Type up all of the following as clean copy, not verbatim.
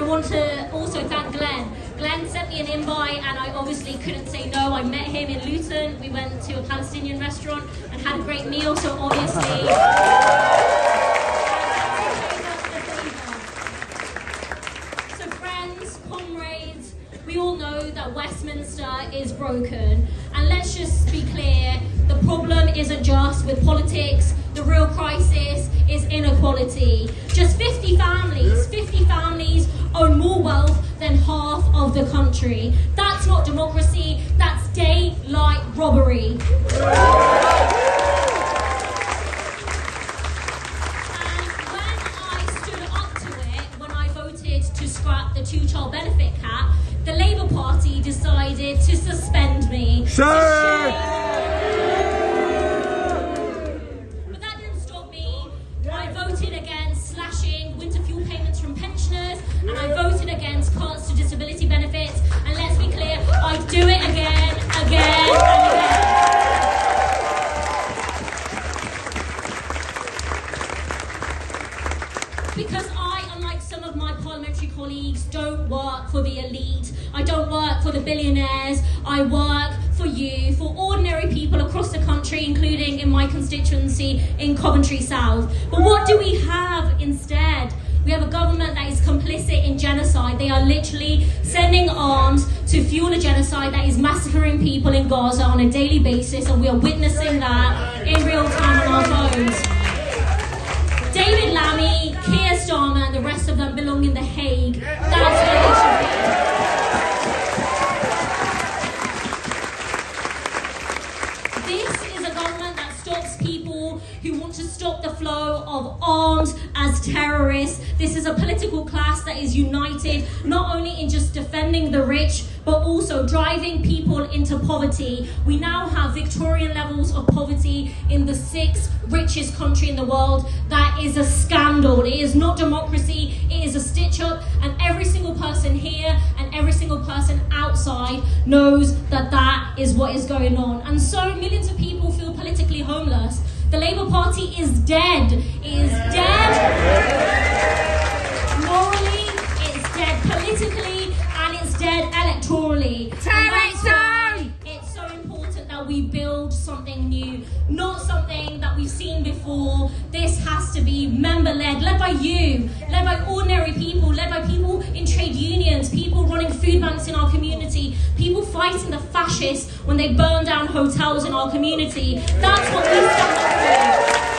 want to also thank Glenn. Glenn sent me an invite and I obviously couldn't say no. I met him in Luton. We went to a Palestinian restaurant and had a great meal, so obviously... So friends, comrades, we all know that Westminster is broken. And let's just be clear, the problem isn't just with politics. The real crisis is inequality. Just 50 families own more wealth than half of the country. That's not democracy, that's daylight robbery. And when I stood up to it, when I voted to scrap the two-child benefit cap, the Labour Party decided to suspend me. But that didn't stop me. I voted against slashing winter fuel payments from pensioners, and I voted against cuts to disability benefits. And let's be clear, I'd do it again and again. Because I, unlike some of my parliamentary colleagues, don't work for the elite. I don't work for the billionaires. I work for you, for ordinary people across the country, including in my constituency in Coventry South. But what do we have instead? We have a government that is complicit in genocide. They are literally sending arms to fuel a genocide that is massacring people in Gaza on a daily basis, and we are witnessing that in real time on our phones. David Lammy, Keir Starmer, and the rest of them belong in The Hague. That's where they should be. This is a government that stops people who want to stop the flow of arms as terrorists. This is a political class that is united, not only in just defending the rich, but also driving people into poverty. We now have Victorian levels of poverty in the 6th richest country in the world. That is a scandal. It is not democracy, it is a stitch up, and every single person here and every single person outside knows that that is what is going on. And so millions of people feel politically homeless. The Labour Party is dead. It is dead morally, it's dead politically, and it's dead electorally. It's so important that we build something new, not something that we've seen before. This has to be member-led, led by you, led by ordinary people, led by people in trade unions, people running food banks in our community, people fighting the fascists when they burn down hotels in our community. That's what we stand up for.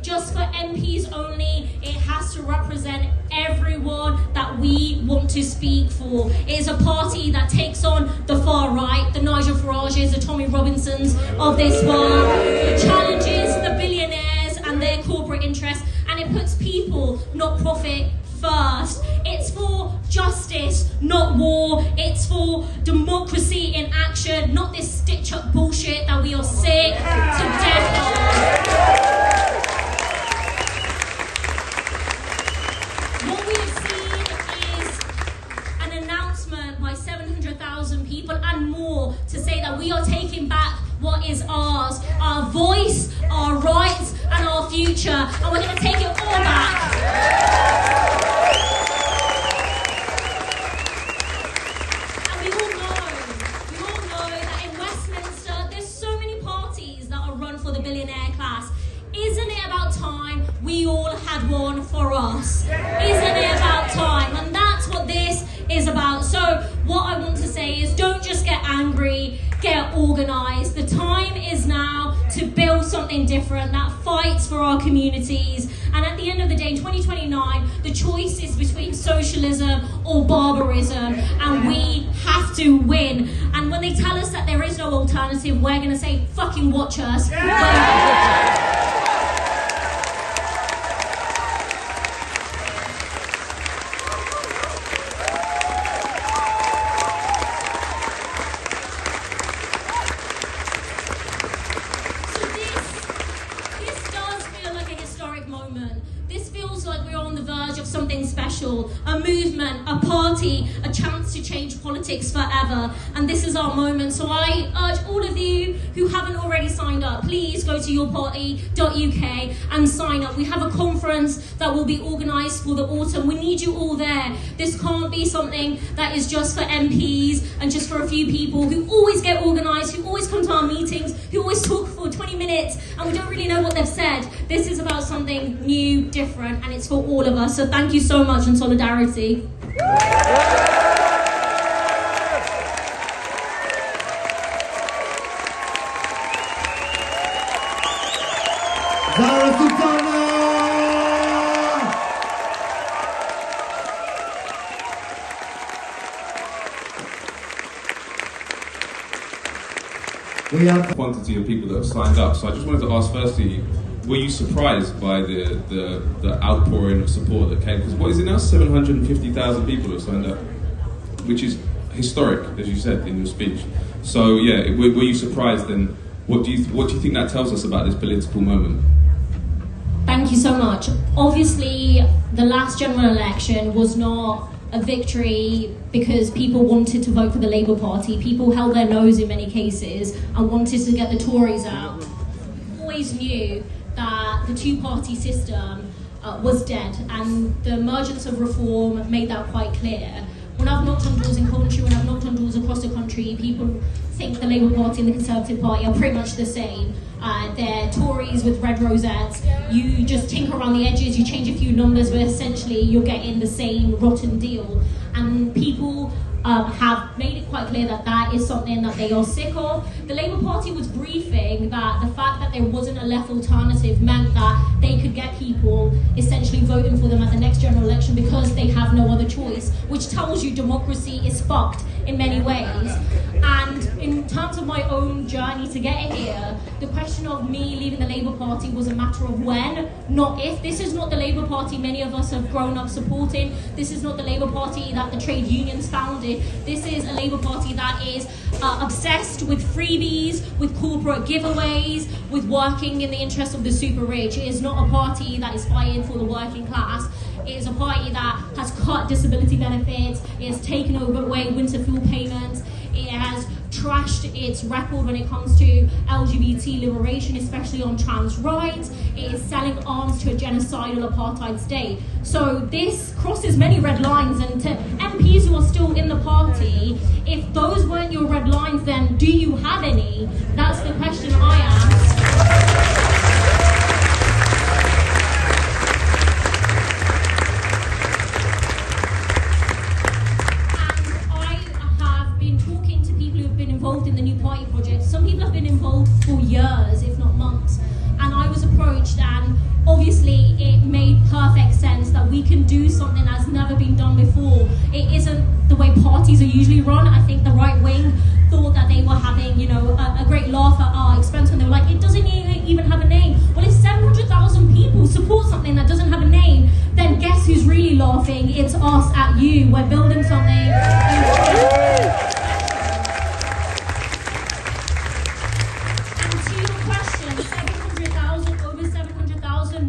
Just for MPs only, it has to represent everyone that we want to speak for. It is a party that takes on the far right, the Nigel Farages, the Tommy Robinsons of this world. It challenges the billionaires and their corporate interests, and it puts people, not profit, first. It's for justice, not war. It's for democracy in action, not this stitch-up bullshit that we are sick to death of. By 700,000 people and more to say that we are taking back what is ours, our voice, our rights, and our future, and we're going to take it all back. And we all know that in Westminster there's so many parties that are run for the billionaire class. Isn't it about time we all had one for us? Isn't it about time? And that's what this is about. So what I want to say is, don't just get angry, get organised. The time is now to build something different that fights for our communities. And at the end of the day, in 2029, the choice is between socialism or barbarism, and we have to win. And when they tell us that there is no alternative, we're going to say, fucking watch us. This feels like we're on the verge of something special, a movement, a party, a chance to change politics forever. And this is our moment. So I urge all of you who haven't already signed up, please go to yourparty.uk and sign up. We have a conference that will be organised for the autumn. We need you all there. This can't be something that is just for MPs and just for a few people who always get organised, who always come to our meetings, who always talk for 20 minutes and we don't really know what they've said. This is about something new, different, and it's for all of us. So thank you so much in solidarity. Zarah Santana! We have quantity of people that have signed up. So I just wanted to ask firstly, were you surprised by the outpouring of support that came? Because what is it now? 750,000 people have signed up, which is historic, as you said in your speech. So yeah, were you surprised? And what do you think that tells us about this political moment? Thank you so much. Obviously, the last general election was not a victory because people wanted to vote for the Labour Party. People held their nose in many cases and wanted to get the Tories out. Always knew that the two-party system was dead, and the emergence of reform made that quite clear. When I've knocked on doors in Coventry, when I've knocked on doors across the country, people think the Labour Party and the Conservative Party are pretty much the same. They're Tories with red rosettes. You just tinker around the edges, you change a few numbers, but essentially you're getting the same rotten deal. And people have made it quite clear that that is something that they are sick of. The Labour Party was briefing that the fact that there wasn't a left alternative meant that they could get people essentially voting for them at the next general election because they have no other choice, which tells you democracy is fucked in many ways. And in terms of my own journey to get here, the question of me leaving the Labour Party was a matter of when, not if. This is not the Labour Party many of us have grown up supporting. This is not the Labour Party that the trade unions founded. This is a Labour Party that is obsessed with freebies, with corporate giveaways, with working in the interest of the super rich. It is not a party that is fighting for the working class. It is a party that has cut disability benefits. It has taken away winter fuel payments. It has trashed its record when it comes to LGBT liberation, especially on trans rights. It is selling arms to a genocidal apartheid state. So this crosses many red lines, and to MPs who are still in the party, if those weren't your red lines, then do you have any? That's the question I ask. Involved in the new party project. Some people have been involved for years, if not months, and I was approached, and obviously it made perfect sense that we can do something that's never been done before. It isn't the way parties are usually run. I think the right wing thought that they were having, a great laugh at our expense when they were like, it doesn't even have a name. Well, if 700,000 people support something that doesn't have a name, then guess who's really laughing? It's us at you. We're building something.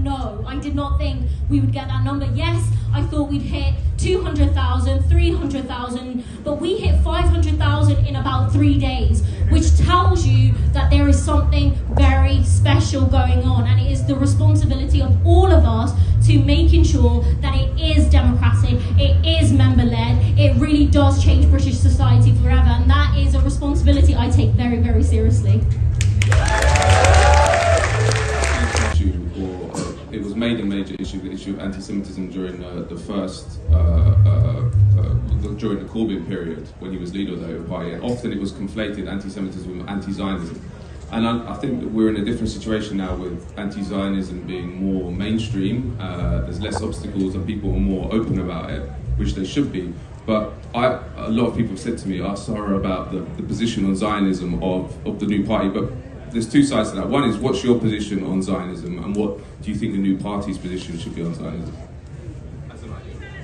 No, I did not think we would get that number. Yes, I thought we'd hit 200,000, 300,000, but we hit 500,000 in about 3 days, which tells you that there is something very special going on, and it is the responsibility of all of us to making sure that it is democratic, it is member-led, it really does change British society forever, and that is a responsibility I take very, very seriously. It was made a major issue, the issue of anti-Semitism during during the Corbyn period when he was leader of the Labour Party, and often it was conflated, anti-Semitism with anti-Zionism. And I think that we're in a different situation now with anti-Zionism being more mainstream. There's less obstacles and people are more open about it, which they should be. But a lot of people have said to me, ask Sarah about the position on Zionism of the new party. But there's two sides to that. One is, what's your position on Zionism, and what do you think the new party's position should be on Zionism?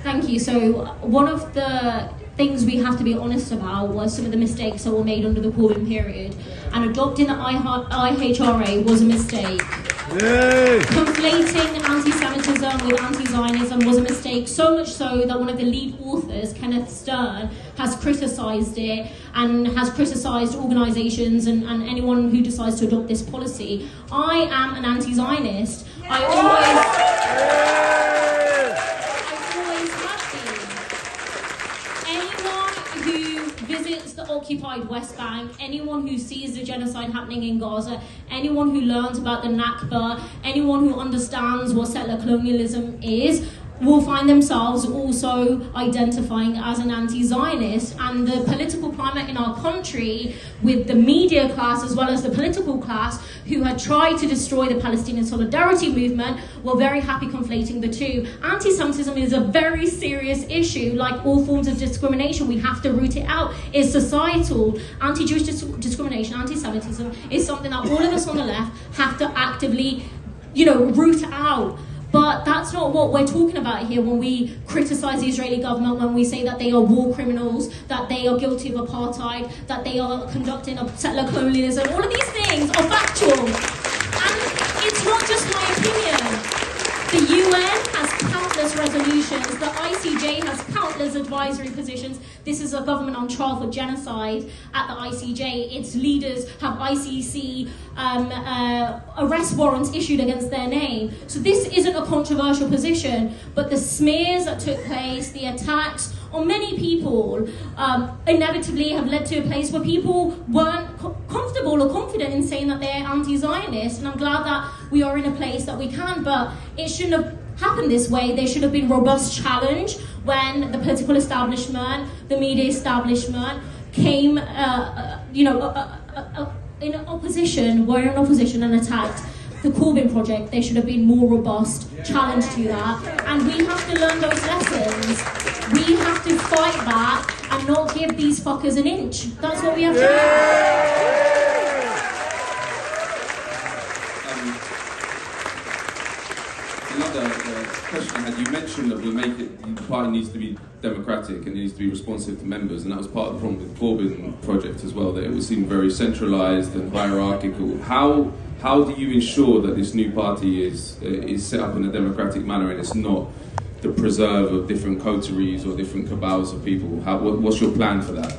Thank you. So one of the things we have to be honest about was some of the mistakes that were made under the Corbyn period, and adopting the IHRA was a mistake. Conflating anti-Semitism with anti-Zionism was a mistake, so much so that one of the lead authors, Kenneth Stern, has criticised it and has criticised organisations and anyone who decides to adopt this policy. I am an anti-Zionist. I always have been. Anyone who visits the occupied West Bank, anyone who sees the genocide happening in Gaza, anyone who learns about the Nakba, anyone who understands what settler colonialism is, will find themselves also identifying as an anti-Zionist. And the political climate in our country, with the media class as well as the political class who had tried to destroy the Palestinian solidarity movement, were very happy conflating the two. Anti-Semitism is a very serious issue. Like all forms of discrimination, we have to root it out. It's societal. Anti-Jewish discrimination, anti-Semitism is something that all of us on the left have to actively, root out. But that's not what we're talking about here when we criticise the Israeli government, when we say that they are war criminals, that they are guilty of apartheid, that they are conducting a settler colonialism. All of these things are factual. And it's not just my opinion. The UN has countless resolutions. The ICJ has countless advisory positions. This is a government on trial for genocide at the ICJ. Its leaders have ICC arrest warrants issued against their name. So this isn't a controversial position, but the smears that took place, the attacks on many people, inevitably have led to a place where people weren't comfortable or confident in saying that they're anti-Zionist. And I'm glad that we are in a place that we can, but it shouldn't have happened this way. There should have been robust challenge when the political establishment, the media establishment came, in opposition, were in opposition and attacked the Corbyn project. There should have been more robust challenge to that. And we have to learn those lessons. We have to fight back and not give these fuckers an inch. That's what we have to do. Another question I had, you mentioned that the party needs to be democratic and it needs to be responsive to members, and that was part of the problem with the Corbyn project as well, that it would seem very centralised and hierarchical. How do you ensure that this new party is set up in a democratic manner and it's not the preserve of different coteries or different cabals of people? What's your plan for that?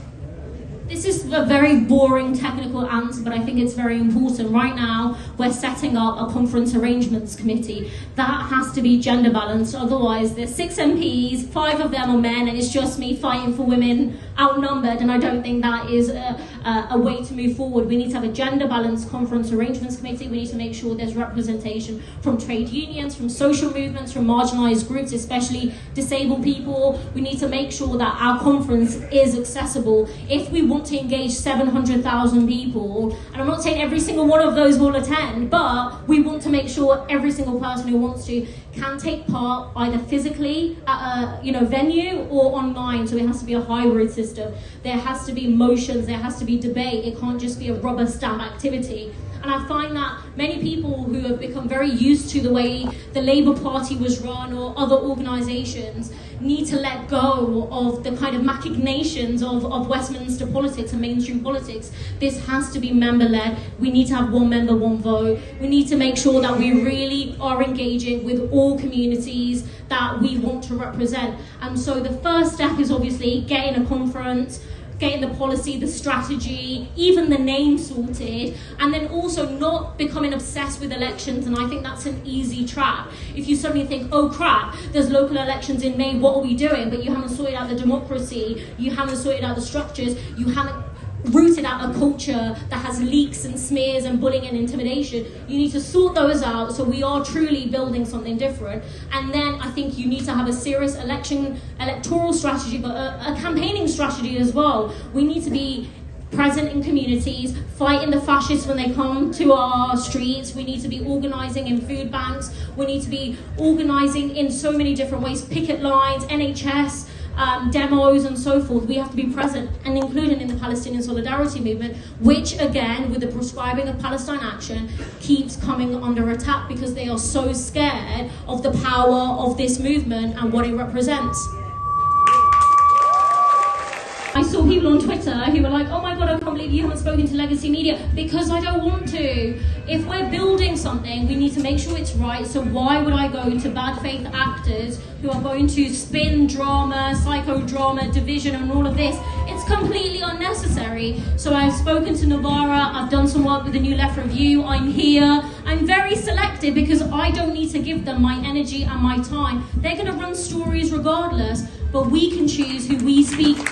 This is a very boring technical answer, but I think it's very important. Right now, we're setting up a conference arrangements committee. That has to be gender balanced, otherwise there's 6 MPs, 5 of them are men, and it's just me fighting for women outnumbered, and I don't think that is a way to move forward. We need to have a gender balanced conference arrangements committee. We need to make sure there's representation from trade unions, from social movements, from marginalised groups, especially disabled people. We need to make sure that our conference is accessible. If we want to engage 700,000 people, and I'm not saying every single one of those will attend, but we want to make sure every single person who wants to can take part either physically at a venue or online. So it has to be a hybrid system. There has to be motions, there has to be debate. It can't just be a rubber stamp activity. And I find that many people who have become very used to the way the Labour Party was run or other organisations need to let go of the kind of machinations of Westminster politics and mainstream politics. This has to be member-led. We need to have one member, one vote. We need to make sure that we really are engaging with all communities that we want to represent. And so the first step is obviously getting a conference, getting the policy, the strategy, even the name sorted, and then also not becoming obsessed with elections. And I think that's an easy trap. If you suddenly think, oh crap, there's local elections in May, what are we doing? But you haven't sorted out the democracy, you haven't sorted out the structures, you haven't rooted out a culture that has leaks and smears and bullying and intimidation. You need to sort those out so we are truly building something different. And then I think you need to have a serious electoral strategy, but a campaigning strategy as well. We need to be present in communities, fighting the fascists when they come to our streets. We need to be organising in food banks. We need to be organising in so many different ways, picket lines, NHS, demos and so forth. We have to be present and included in the Palestinian solidarity movement, which again, with the prescribing of Palestine Action, keeps coming under attack because they are so scared of the power of this movement and what it represents. I saw saw people on Twitter who were like, oh my God, I can't believe you haven't spoken to legacy media, because I don't want to. If we're building something, we need to make sure it's right, so why would I go to bad faith actors who are going to spin drama, psychodrama, division and all of this? It's completely unnecessary. So I've spoken to Navarra, I've done some work with the New Left Review, I'm here. I'm very selective because I don't need to give them my energy and my time. They're going to run stories regardless, but we can choose who we speak to.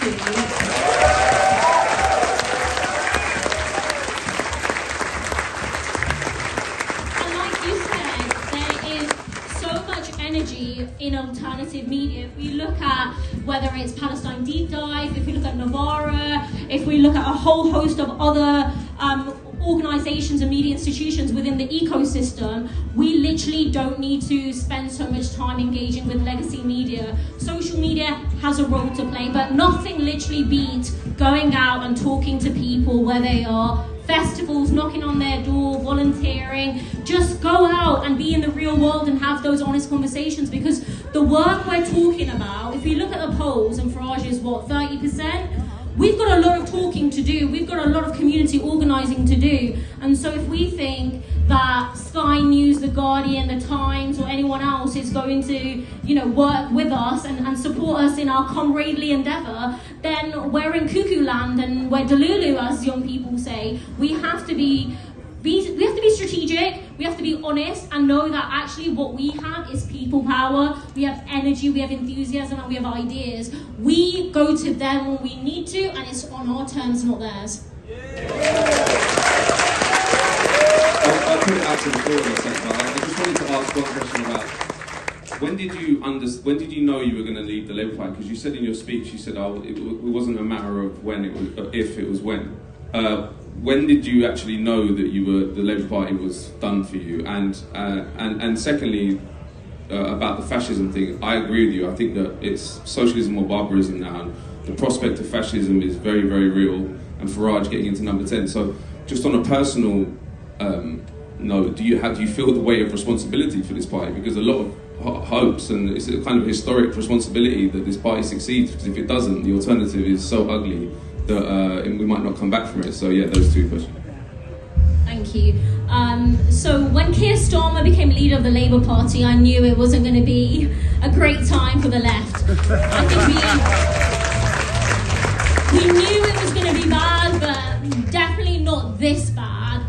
And like you said, there is so much energy in alternative media. If we look at whether it's Palestine Deep Dive, if we look at Navarra, if we look at a whole host of other organisations and media institutions within the ecosystem, we literally don't need to spend so much time engaging with legacy media. Social media has a role to play, but nothing literally beats going out and talking to people where they are, festivals, knocking on their door, volunteering. Just go out and be in the real world and have those honest conversations, because the work we're talking about, if we look at the polls, and Farage is what, 30%? We've got a lot of talking to do, we've got a lot of community organising to do, and so if we think that Sky News, The Guardian, The Times or anyone else is going to, work with us and support us in our comradely endeavour, then we're in cuckoo land and we're delulu, as young people say. We have to be strategic, we have to be honest and know that actually what we have is people power, we have energy, we have enthusiasm and we have ideas. We go to them when we need to, and it's on our terms, not theirs. I'll put it out to the floor in a second, but I just wanted to ask one question about when did you know you were going to leave the Labour Party? Because you said in your speech, you said, it wasn't a matter of when, if, it was when. When did you actually know that the Labour Party was done for you? And secondly, about the fascism thing, I agree with you. I think that it's socialism or barbarism now. And the prospect of fascism is very, very real. And Farage getting into number 10. So, just on a personal note, do you feel the weight of responsibility for this party? Because a lot of hopes, and it's a kind of historic responsibility that this party succeeds. Because if it doesn't, the alternative is so ugly that we might not come back from it. So yeah, those two questions. Thank you. So when Keir Starmer became leader of the Labour Party, I knew it wasn't going to be a great time for the left. I think we knew it was going to be bad, but definitely not this bad.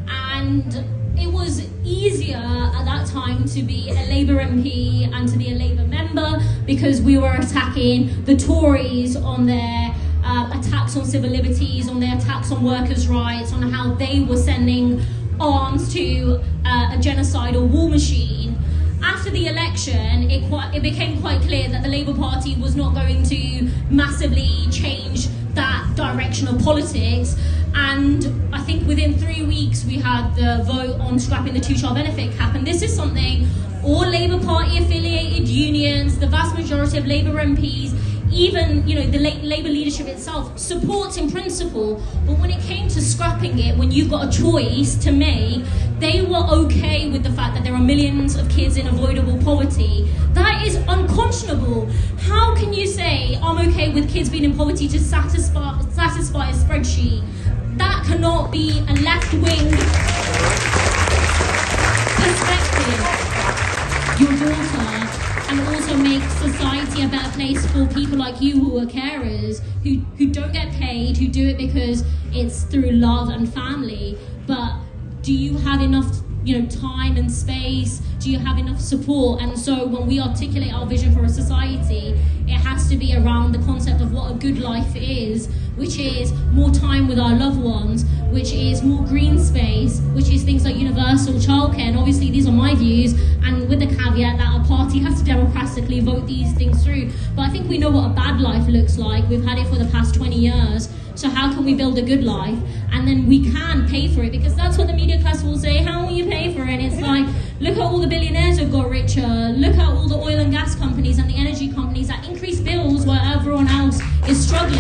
And it was easier at that time to be a Labour MP and to be a Labour member, because we were attacking the Tories on their attacks on civil liberties, on their attacks on workers' rights, on how they were sending arms to a genocidal war machine. After the election, it became quite clear that the Labour Party was not going to massively change that direction of politics, and I think within 3 weeks we had the vote on scrapping the two-child benefit cap, and this is something all Labour Party affiliated unions, the vast majority of Labour MPs, even the Labour leadership itself supports in principle. But when it came to scrapping it, when you've got a choice to make, they were okay with the fact that there are millions of kids in avoidable poverty. That is unconscionable. How can you say I'm okay with kids being in poverty to satisfy a spreadsheet? That cannot be a left-wing perspective. Your daughter, and also make society a better place for people like you who are carers, who don't get paid, who do it because it's through love and family. But do you have enough time and space? Do you have enough support? And so when we articulate our vision for a society, it has to be around the concept of what a good life is, which is more time with our loved ones, which is more green space, which is things like universal childcare. And obviously these are my views, and with the caveat that a party has to democratically vote these things through. But I think we know what a bad life looks like. We've had it for the past 20 years. So how can we build a good life? And then we can pay for it, because that's what the media class will say, how will you pay for it? And it's like, look at all the billionaires who got richer, look at all the oil and gas companies and the energy companies that increase bills while everyone else is struggling.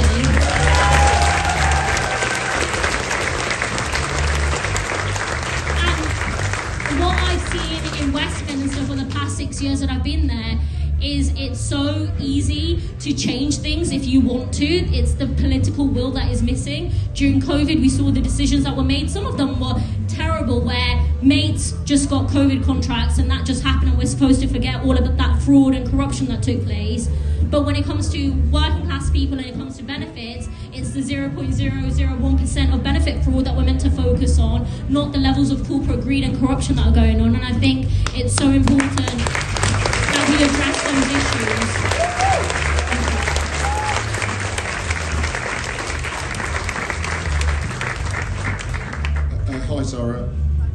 And what I've seen in Westminster for the past 6 years that I've been there is it's so easy to change things if you want to. It's the political will that is missing. During COVID, we saw the decisions that were made. Some of them were terrible, where mates just got COVID contracts and that just happened, and we're supposed to forget all of that fraud and corruption that took place. But when it comes to working class people and it comes to benefits, it's the 0.001% of benefit fraud that we're meant to focus on, not the levels of corporate greed and corruption that are going on. And I think it's so important that we address those issues. Hi, Zara.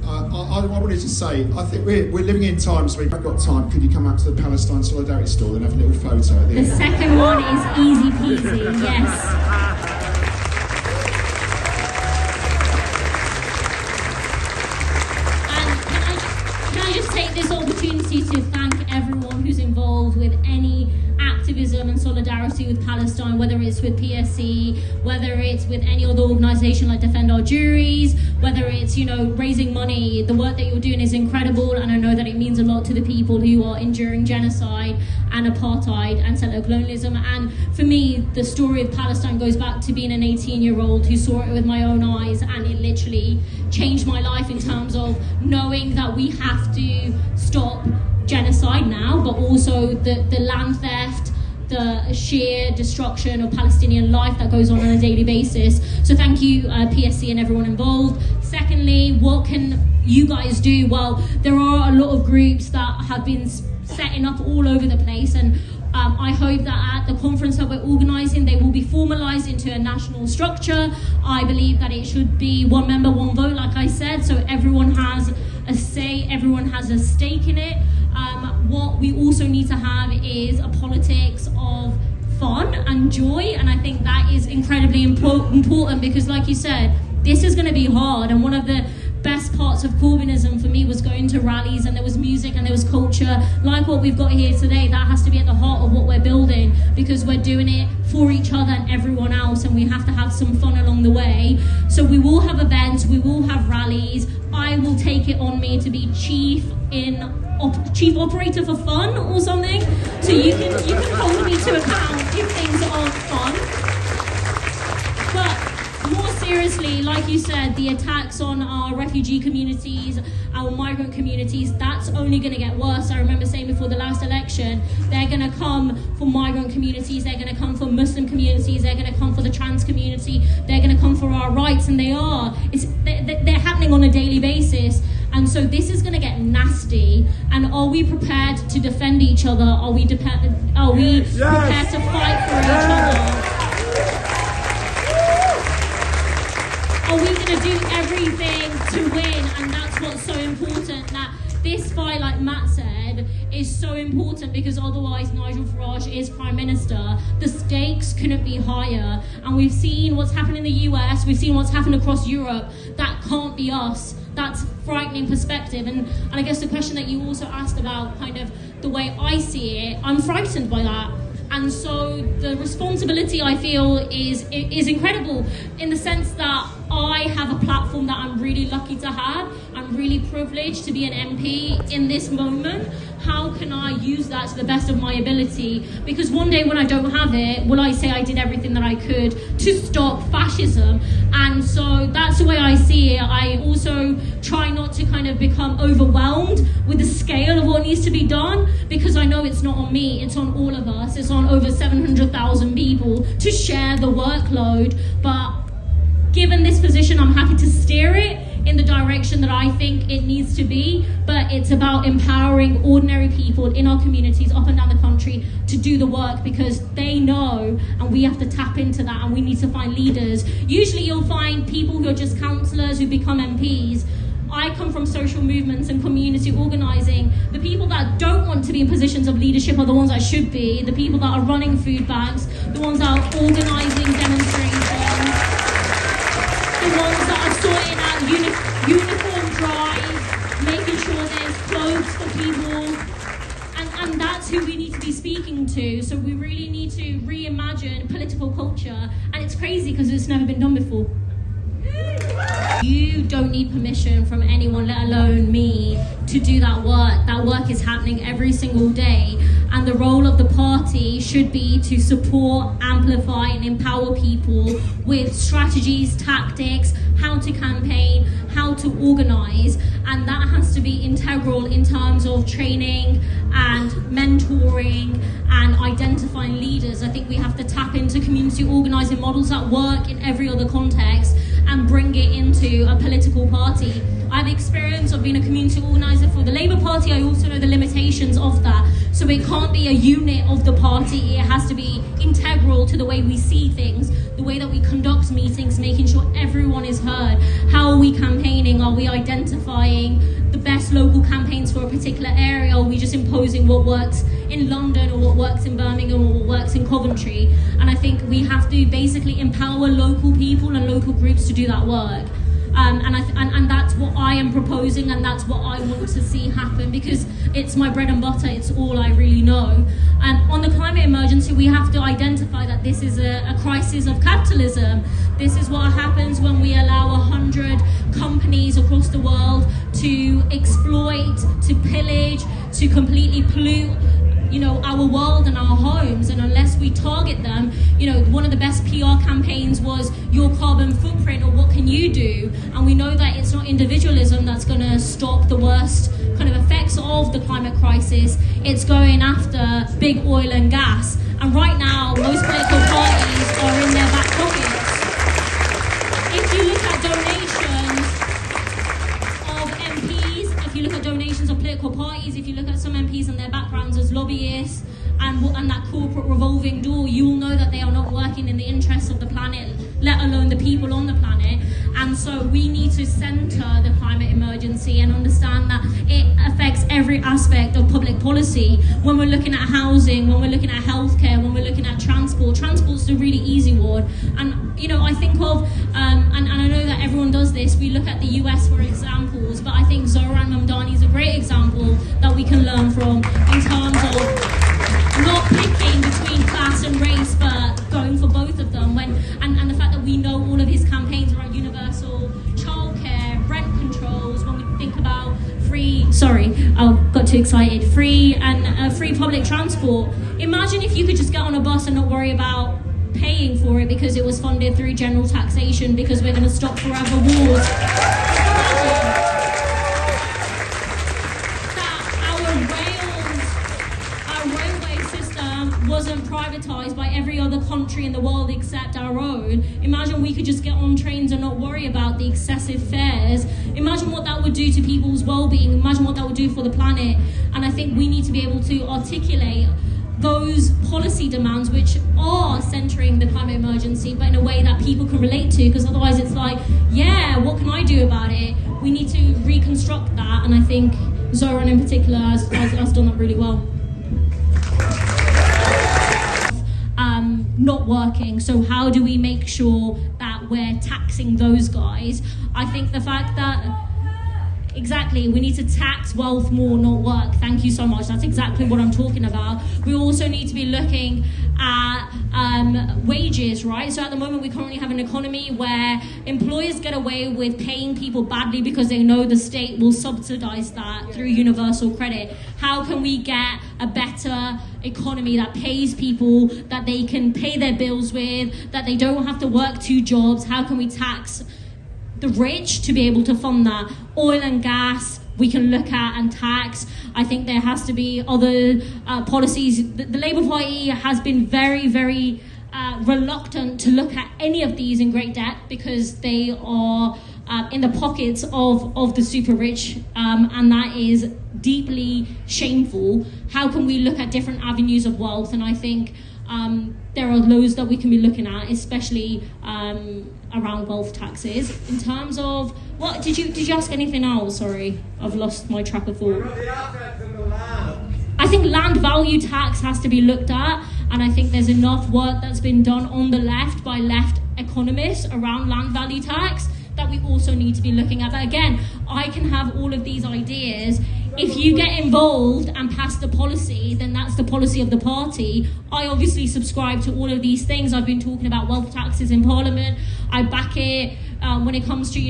I wanted to say, I think we're living in times where we've got time. Could you come up to the Palestine Solidarity store and have a little photo at the end? The second one is easy peasy, yes. This opportunity to thank everyone who's involved with any activism and solidarity with Palestine, whether it's with PSC, whether it's with any other organisation like Defend Our Juries, whether it's, raising money. The work that you're doing is incredible, and I know that it means a lot to the people who are enduring genocide and apartheid and settler colonialism. And for me, the story of Palestine goes back to being an 18-year-old who saw it with my own eyes, and it literally changed my life in terms of knowing that we have to stop genocide now, but also the land theft, the sheer destruction of Palestinian life that goes on a daily basis. So thank you, PSC and everyone involved. Secondly, what can you guys do? Well, there are a lot of groups that have been setting up all over the place, and I hope that at the conference that we're organising, they will be formalised into a national structure. I believe that it should be one member, one vote, like I said, so everyone has a say, everyone has a stake in it. What we also need to have is a politics of fun and joy, and I think that is incredibly important because, like you said, this is going to be hard. And one of the best parts of Corbynism for me was going to rallies, and there was music and there was culture like what we've got here today. That has to be at the heart of what we're building, because we're doing it for each other and everyone else, and we have to have some fun along the way. So we will have events, we will have rallies. I will take it on me to be chief operator for fun or something, so you can hold me to account if things aren't fun. But more seriously, like you said, the attacks on our refugee communities, our migrant communities, that's only going to get worse. I remember saying before the last election, they're going to come for migrant communities, they're going to come for Muslim communities, they're going to come for the trans community, they're going to come for our rights, and they are. They're happening on a daily basis. And so this is going to get nasty. And are we prepared to defend each other? Are we prepared to fight for each other? Are we going to do everything to win? And that's what's so important, that this fight, like Matt said, is so important, because otherwise Nigel Farage is Prime Minister. The stakes couldn't be higher. And we've seen what's happened in the US, we've seen what's happened across Europe. That can't be us. That's frightening perspective. And I guess the question that you also asked about kind of the way I see it, I'm frightened by that. And so the responsibility, I feel, is incredible, in the sense that I have a platform that I'm really lucky to have. I'm really privileged to be an MP in this moment. How can I use that to the best of my ability? Because one day when I don't have it, will I say I did everything that I could to stop fascism? And so that's the way I see it. I also try not to kind of become overwhelmed with the scale of what needs to be done, because I know it's not on me, it's on all of us. It's on over 700,000 people to share the workload. But given this position, I'm happy to steer it in the direction that I think it needs to be. But it's about empowering ordinary people in our communities up and down the country to do the work, because they know, and we have to tap into that, and we need to find leaders. Usually you'll find people who are just councillors who become MPs. I come from social movements and community organising. The people that don't want to be in positions of leadership are the ones that should be. The people that are running food banks, the ones that are organising demonstrations, the ones that are sorting out uniform drives, making sure there's clothes for people. And that's who we need to be speaking to. So we really need to reimagine political culture. And it's crazy because it's never been done before. You don't need permission from anyone, let alone me, to do that work. That work is happening every single day. and the role of the party should be to support, amplify and empower people with strategies, tactics, how to campaign, how to organise, and that has to be integral in terms of training and mentoring and identifying leaders. I think we have to tap into community organising models that work in every other context and bring it into a political party. I have experience of being a community organiser for the Labour Party. I also know the limitations of that. So it can't be a unit of the party. It has to be integral to the way we see things, the way that we conduct meetings, making sure everyone is heard. How are we campaigning? Are we identifying the best local campaigns for a particular area? Or are we just imposing what works in London or what works in Birmingham or what works in Coventry? And I think we have to basically empower local people and local groups to do that work. And that's what I am proposing, and that's what I want to see happen, because it's my bread and butter, it's all I really know. And on the climate emergency, we have to identify that this is a crisis of capitalism. This is what happens when we allow 100 companies across the world to exploit, to pillage, to completely pollute our world and our homes. And unless we target them, one of the best PR campaigns was your carbon footprint, or what can you do? And we know that it's not individualism that's going to stop the worst kind of effects of the climate crisis. It's going after big oil and gas. And right now, most political parties are in their back pockets. If you look at donations of MPs, if you look at donations of political parties, if you look at some MPs and their backgrounds as lobbyists and that corporate revolving door, you will know that they are not working in the interests of the planet, let alone the people on the planet. And so we need to centre the climate emergency and understand that it affects every aspect of public policy. When we're looking at housing, when we're looking at healthcare, when we're looking at transport's the really easy one. And I think of, and I know that everyone does this, we look at the US for examples, but I think Zarah Santana is a great example that we can learn from in terms of not picking between class and race, but going for both of them. And the fact that we know all of his campaigns around universal childcare, rent controls, when we think about free public transport. Imagine if you could just get on a bus and not worry about paying for it because it was funded through general taxation, because we're going to stop forever wars. Wasn't privatised by every other country in the world except our own. Imagine we could just get on trains and not worry about the excessive fares. Imagine what that would do to people's well-being. Imagine what that would do for the planet. And I think we need to be able to articulate those policy demands which are centering the climate emergency, but in a way that people can relate to, because otherwise it's like, yeah, what can I do about it? We need to reconstruct that, and I think Zoran in particular has done that really well. Not working. So how do we make sure that we're taxing those guys? I think the fact that exactly, we need to tax wealth more, not work. Thank you so much. That's exactly what I'm talking about. We also need to be looking at wages, right? So at the moment, we currently have an economy where employers get away with paying people badly because they know the state will subsidise that through universal credit. How can we get a better economy that pays people, that they can pay their bills with, that they don't have to work 2 jobs? How can we tax the rich to be able to fund that? Oil and gas we can look at and tax. I think there has to be other policies. The Labour Party has been very, very reluctant to look at any of these in great depth because they are in the pockets of the super rich, and that is deeply shameful. How can we look at different avenues of wealth? And I think there are those that we can be looking at, especially around wealth taxes. In terms of what did you ask anything else? Sorry, I've lost my track of thought. I think land value tax has to be looked at, and I think there's enough work that's been done on the left by left economists around land value tax that we also need to be looking at. But again, I can have all of these ideas. If you get involved and pass the policy, then that's the policy of the party. I obviously subscribe to all of these things. I've been talking about wealth taxes in Parliament. I back it when it comes to,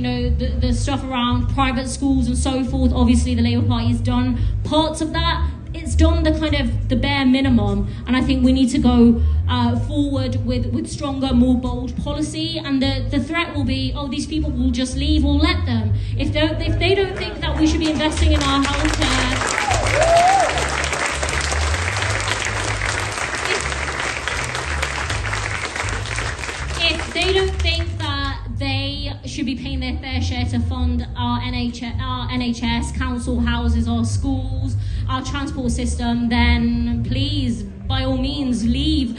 the stuff around private schools and so forth. Obviously, the Labour Party has done parts of that. It's government's done the kind of the bare minimum, and I think we need to go forward with stronger, more bold policy. And the threat will be, oh, these people will just leave. We'll let them. If they don't think that we should be investing in our healthcare. If they don't think that they should be paying their fair share to fund our NHS, council houses, our schools, our transport system, then please, by all means, leave.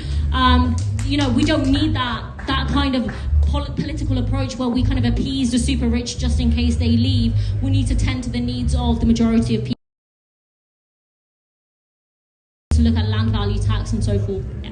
We don't need that kind of political approach where we kind of appease the super rich just in case they leave. We need to tend to the needs of the majority of people. To look at land value tax and so forth. Yeah.